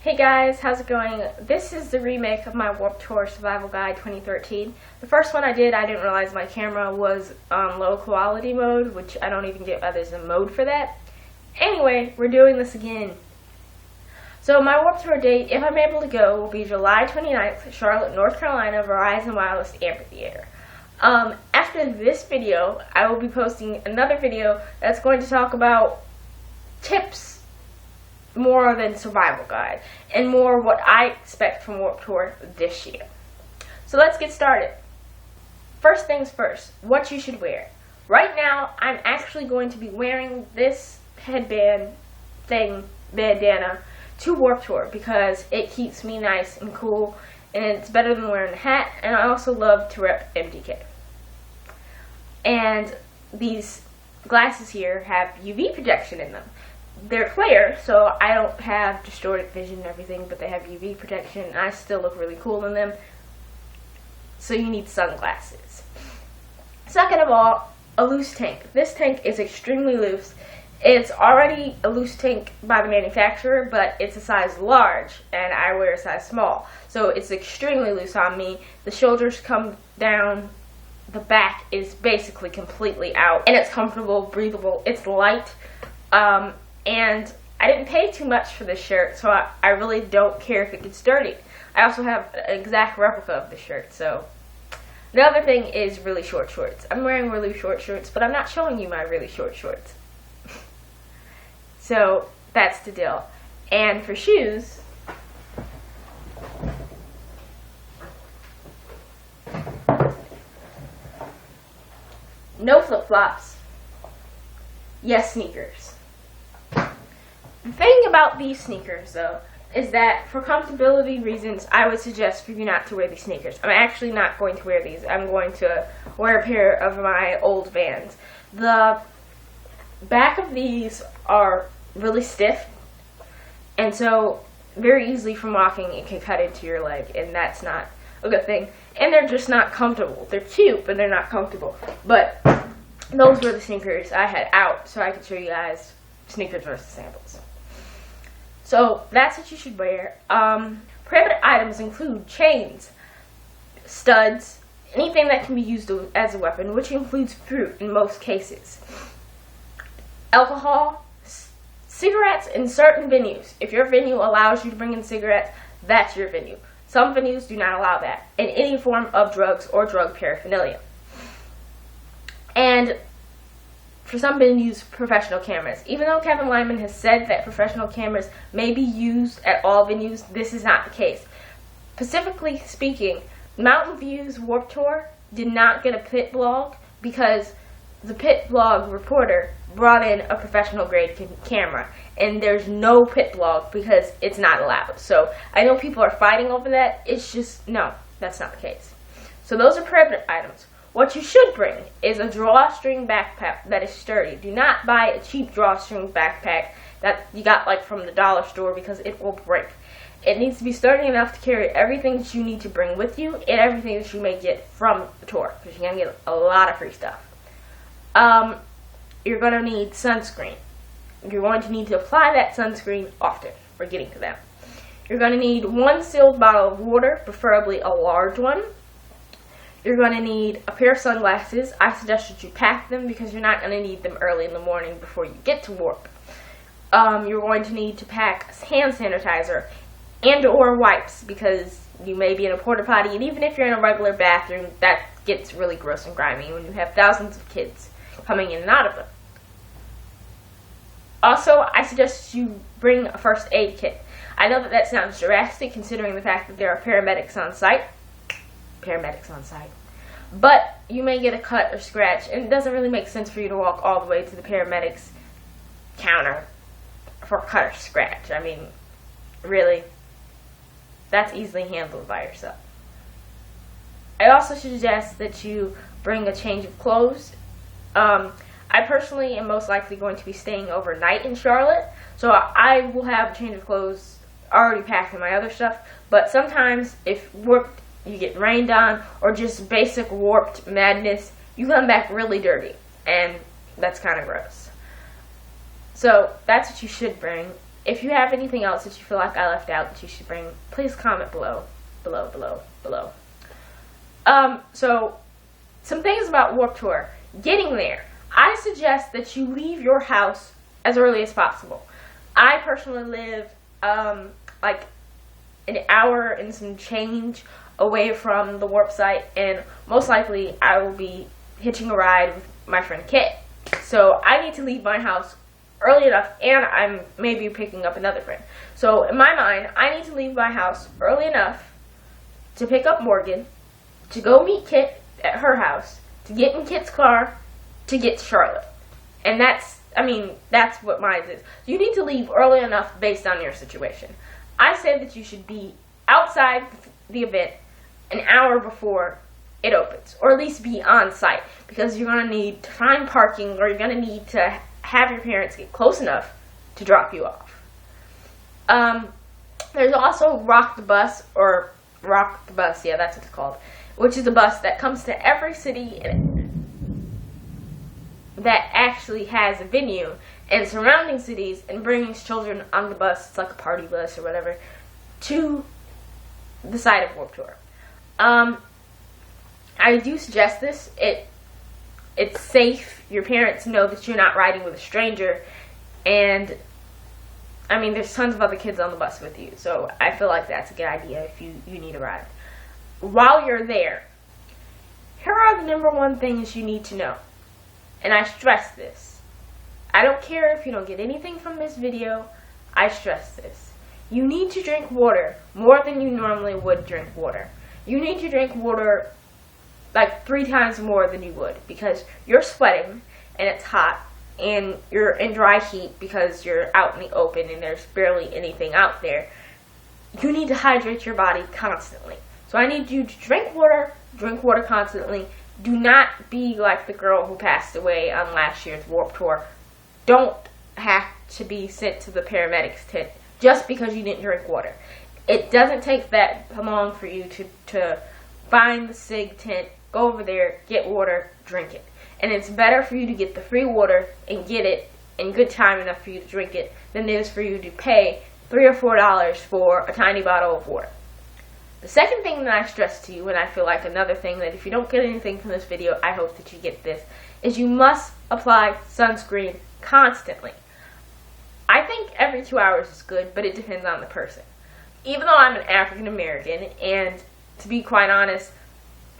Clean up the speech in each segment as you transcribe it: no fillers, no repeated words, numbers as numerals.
Hey guys, how's it going? This is the remake of my Warped Tour Survival Guide 2013. The first one I didn't realize my camera was on low quality mode, which I don't even get why there's a mode for that. Anyway, we're doing this again. So my Warped Tour date, if I'm able to go, will be July 29th, Charlotte, North Carolina, Verizon Wireless Amphitheater. After this video, I will be posting another video that's going to talk about tips more than survival guide and more what I expect from Warped Tour this year. So let's get started. First things first, what you should wear. Right now, I'm actually going to be wearing this headband thing, bandana, to Warped Tour because it keeps me nice and cool and it's better than wearing a hat, and I also love to rep MDK. And these glasses here have UV protection in them. They're clear, so I don't have distorted vision and everything, but they have UV protection, and I still look really cool in them. So you need sunglasses. Second of all, a loose tank. This tank is extremely loose. It's already a loose tank by the manufacturer, but it's a size large, and I wear a size small. So it's extremely loose on me. The shoulders come down. The back is basically completely out, and it's comfortable, breathable. It's light. And I didn't pay too much for this shirt, so I really don't care if it gets dirty. I also have an exact replica of the shirt, so. The other thing is really short shorts. I'm wearing really short shorts, but I'm not showing you my really short shorts. So, that's the deal. And for shoes, no flip-flops. Yes, sneakers. The thing about these sneakers, though, is that for comfortability reasons, I would suggest for you not to wear these sneakers. I'm actually not going to wear these. I'm going to wear a pair of my old Vans. The back of these are really stiff, and so very easily from walking it can cut into your leg, and that's not a good thing. And they're just not comfortable. They're cute, but they're not comfortable. But those were the sneakers I had out, so I could show you guys sneakers versus sandals. So that's what you should wear. Prohibited items include chains, studs, anything that can be used as a weapon, which includes fruit in most cases. Alcohol, cigarettes in certain venues. If your venue allows you to bring in cigarettes, that's your venue. Some venues do not allow that, and any form of drugs or drug paraphernalia. And for some venues, professional cameras. Even though Kevin Lyman has said that professional cameras may be used at all venues, this is not the case. Specifically speaking, Mountain View's Warped Tour did not get a pit blog because the pit blog reporter brought in a professional grade camera, and there's no pit blog because it's not allowed. So I know people are fighting over that. It's just, no, that's not the case. So those are prohibited items. What you should bring is a drawstring backpack that is sturdy. Do not buy a cheap drawstring backpack that you got like from the dollar store because it will break. It needs to be sturdy enough to carry everything that you need to bring with you and everything that you may get from the tour, because you're going to get a lot of free stuff. You're going to need sunscreen. You're going to need to apply that sunscreen often. We're getting to that. You're going to need one sealed bottle of water, preferably a large one. You're going to need a pair of sunglasses. I suggest that you pack them because you're not going to need them early in the morning before you get to Warp. You're going to need to pack hand sanitizer and or wipes because you may be in a porta potty, and even if you're in a regular bathroom, that gets really gross and grimy when you have thousands of kids coming in and out of them. Also, I suggest you bring a first aid kit. I know that sounds drastic considering the fact that there are paramedics on site. But you may get a cut or scratch, and it doesn't really make sense for you to walk all the way to the paramedics counter for a cut or scratch. I mean, really, that's easily handled by yourself. I also suggest that you bring a change of clothes. I personally am most likely going to be staying overnight in Charlotte, so I will have a change of clothes already packed in my other stuff, but sometimes if you get rained on, or just basic warped madness, you come back really dirty, and that's kind of gross. So that's what you should bring. if you have anything else that you feel like I left out that you should bring, please comment below. So, some things about Warped Tour. Getting there. I suggest that you leave your house as early as possible. I personally live, like an hour and some change away from the warp site, and most likely I will be hitching a ride with my friend Kit. So I need to leave my house early enough, and I'm maybe picking up another friend. So in my mind, I need to leave my house early enough to pick up Morgan, to go meet Kit at her house, to get in Kit's car, to get to Charlotte. And that's what mine is. You need to leave early enough based on your situation. I say that you should be outside the event an hour before it opens, or at least be on site, because you're going to need to find parking, or you're going to need to have your parents get close enough to drop you off. There's also Rock the Bus, yeah, that's what it's called, which is a bus that comes to every city that actually has a venue and surrounding cities, and brings children on the bus, it's like a party bus or whatever, to the site of Warped Tour. I do suggest this. It's safe. Your parents know that you're not riding with a stranger, and there's tons of other kids on the bus with you, so I feel like that's a good idea if you need a ride. While you're there, here are the number one things you need to know, and I stress this. I don't care if you don't get anything from this video, I stress this. You need to drink water more than you normally would drink water. You need to drink water like 3 times more than you would, because you're sweating and it's hot, and you're in dry heat because you're out in the open and there's barely anything out there. You need to hydrate your body constantly. So I need you to drink water constantly. Do not be like the girl who passed away on last year's Warped Tour. Don't have to be sent to the paramedics tent just because you didn't drink water. It doesn't take that long for you to find the SIG tent, go over there, get water, drink it. And it's better for you to get the free water and get it in good time enough for you to drink it than it is for you to pay $3 or $4 for a tiny bottle of water. The second thing that I stress to you, and I feel like another thing that if you don't get anything from this video, I hope that you get this, is you must apply sunscreen constantly. I think every 2 hours is good, but it depends on the person. Even though I'm an African American, and to be quite honest,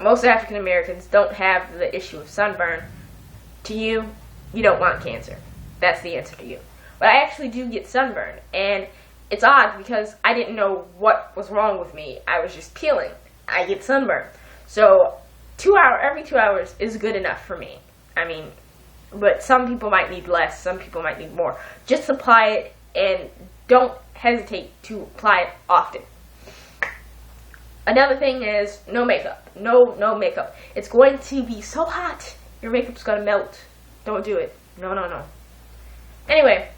most African Americans don't have the issue of sunburn, to you don't want cancer. That's the answer to you. But I actually do get sunburn, and it's odd because I didn't know what was wrong with me. I was just peeling. I get sunburn. So every 2 hours is good enough for me. But some people might need less, some people might need more. Just apply it, and don't hesitate to apply it often. Another thing is no makeup. No makeup. It's going to be so hot, your makeup's going to melt. Don't do it. No. Anyway,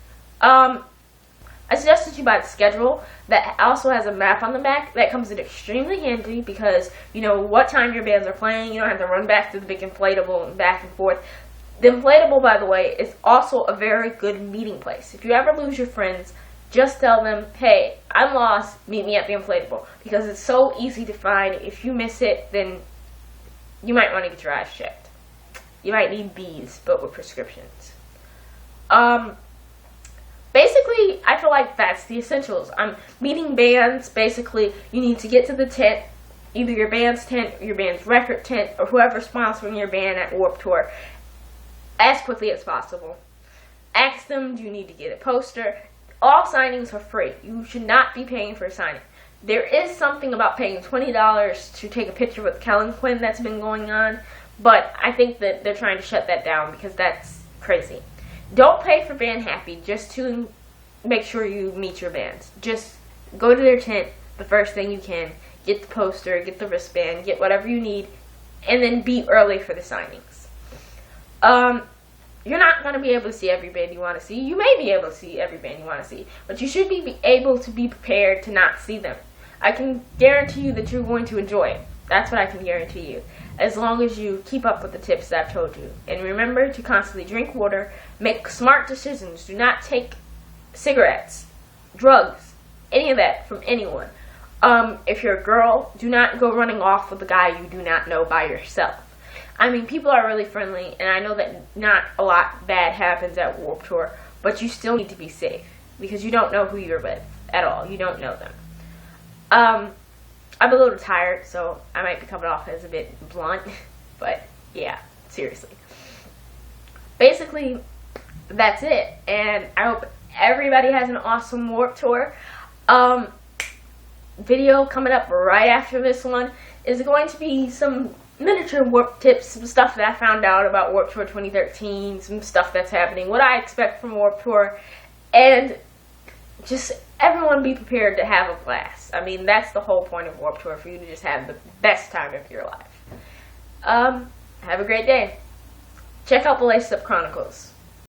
I suggest that you buy the schedule that also has a map on the back. That comes in extremely handy because you know what time your bands are playing. You don't have to run back to the big inflatable and back and forth. The inflatable, by the way, is also a very good meeting place. If you ever lose your friends, just tell them, hey, I'm lost, meet me at the inflatable. Because it's so easy to find. If you miss it, then you might want to get your eyes checked. You might need bees, but with prescriptions. Basically, I feel like that's the essentials. Meeting bands, basically, you need to get to the tent, either your band's tent, or your band's record tent, or whoever's sponsoring your band at Warped Tour, as quickly as possible. Ask them, do you need to get a poster? All signings are free. You should not be paying for a signing. There is something about paying $20 to take a picture with Kellen Quinn that's been going on, but I think that they're trying to shut that down because that's crazy. Don't pay for Band Happy just to make sure you meet your bands. Just go to their tent the first thing you can, get the poster, get the wristband, get whatever you need, and then be early for the signings. You're not going to be able to see every band you want to see. You may be able to see every band you want to see, but you should be able to be prepared to not see them. I can guarantee you that you're going to enjoy it. That's what I can guarantee you, as long as you keep up with the tips that I've told you. And remember to constantly drink water, make smart decisions. Do not take cigarettes drugs, any of that from anyone. If you're a girl, do not go running off with a guy you do not know by yourself. I mean, people are really friendly, and I know that not a lot bad happens at Warped Tour, but you still need to be safe because you don't know who you're with at all. You don't know them. I'm a little tired, so I might be coming off as a bit blunt, but yeah, seriously. Basically, that's it, and I hope everybody has an awesome Warped Tour. Video coming up right after this one is going to be some miniature warp tips, some stuff that I found out about Warped Tour 2013, some stuff that's happening, what I expect from Warped Tour, and just everyone be prepared to have a blast. I mean, that's the whole point of Warped Tour, for you to just have the best time of your life. Have a great day. Check out the Laced Up Chronicles.